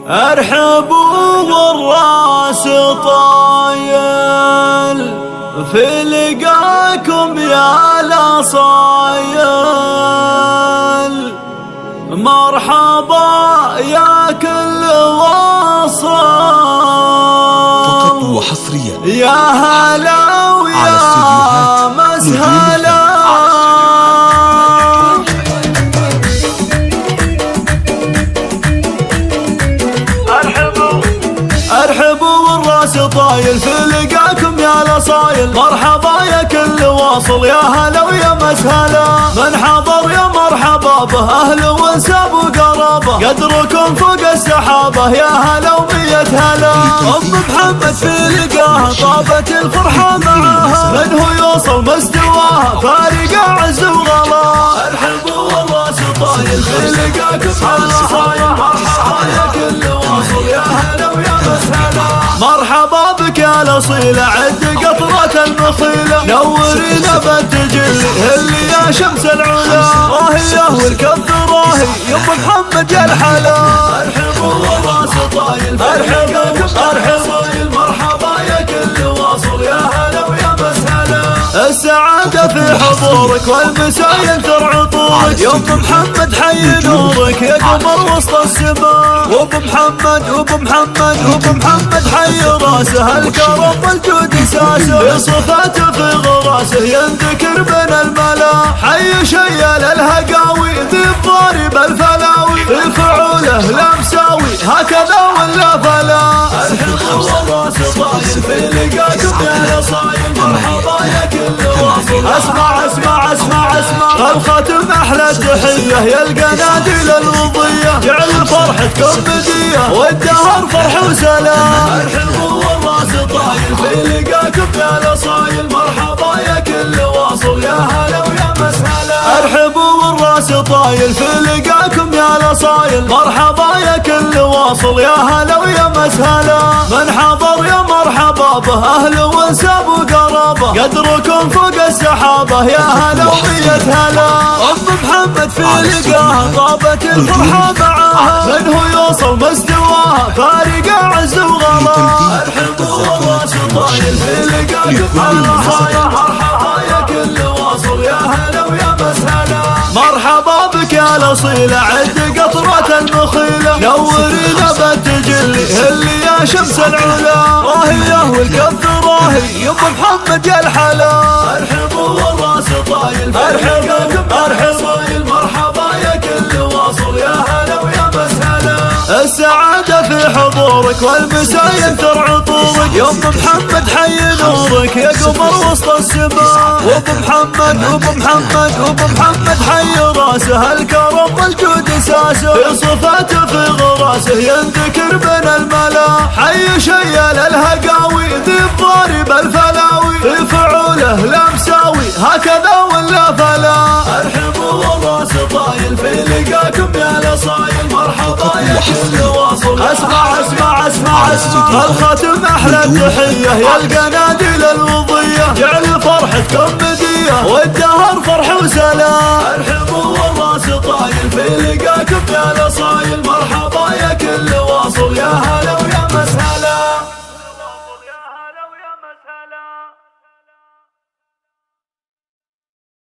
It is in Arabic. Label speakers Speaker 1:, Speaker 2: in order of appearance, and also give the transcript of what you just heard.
Speaker 1: ارحبوا والراس طايل في لقاكم يا الاصايل. مرحبا يا كل واصل
Speaker 2: فقط وحصريا
Speaker 1: يا هلا ويا مسهلا. ارحبوا والراس طايل في لقاكم يا الاصايل. مرحبا يا كل واصل يا هلا ويا مسهلا. من حضر يا مرحبا به اهل وانساب وقرابه. قدركم فوق السحابه يا هلا ومية هلا. ام محمد في لقاها طابت الفرحه معاها. من هو يوصل مستواها فارق عز وغلا. ارحبوا والراس طايل في لقاكم يا الاصايل. مرحبا يا كل واصل يا هلا ويا مسهلا. مرحبا بك يا الاصيله عد قطرة المخيله. نورينا بالتجلي هلي يا شمس العلا. راهيه والكف راهي يا ام محمد يا الحلا. ارحبوا والراس طايل ارحبوا مرحبا يا كل واصل يا هلا ويا مسهلا. السعادة في حضورك والمسا ينثر عطورك يا ام محمد حي نورك يا قمر وسط السماء. وابو محمد حي راسه الكرم والجود ساسه. في صفاته في غراسه ينذكر بين الملا. حي شيال الهقاوي ذي الضارب الفلاوي. في فعوله لا مساوي هكذا ولا فلا. ارحبوا والراس طايل في لقاكم يا الاصايل. مرحبا يا كل واصل. اسمع الخاتم احلى تحيه يا القناديل الوضيه. جعل فرحتكم بديه والدهر فرح وسلام. ارحبوا والراس طايل في لقاكم يا الاصايل. مرحبا يا كل واصل يا هلا ويا مسهلا. ارحبوا والراس طايل في لقاكم يا الاصايل. مرحبا يا كل واصل يا هلا ويا مسهلا. من حضر يا مرحبا به اهل وانساب وقرابه. قدركم فوق السحابه يا هلا ومية هلا. ام محمد في لقاها طابت الفرحه معاها. من هو يوصل مستواها فارق عز وغلا. ارحبوا والراس طايل في لقاكم يا الاصايل. مرحبا يا كل واصل يا هلا ويا مسهلا. مرحبا بك يا الاصيله عد قطرة المخيله. نورينا بالتجلي هلي يا شمس العلا. راهيه والكف راهي يا ام محمد يا الحلا. ارحبوا والراس طايل مرحبا يا كل واصل يا هلا ويا مسهلا. السعادة في حضورك والمسا ينثر عطورك يا ام محمد حي نورك يا قمر وسط السماء. وابو محمد حي راسه الكرم والجود ساسه. في صفاته في غراسه ينذكر بين الملا. حي شيال الهقاوي ذي الضارب الفلاوي. في فعوله لا مساوي هكذا ولا فلا. ارحبوا والراس طايل في لقاكم يا الاصايل. مرحبا يا كل واصل. اسمع الخاتم احلى تحيه يا القناديل الوضيه. جعل فرحتكم بديه والدهر فرح وسلام. ارحبوا والراس طايل في لقاكم يا الاصايل.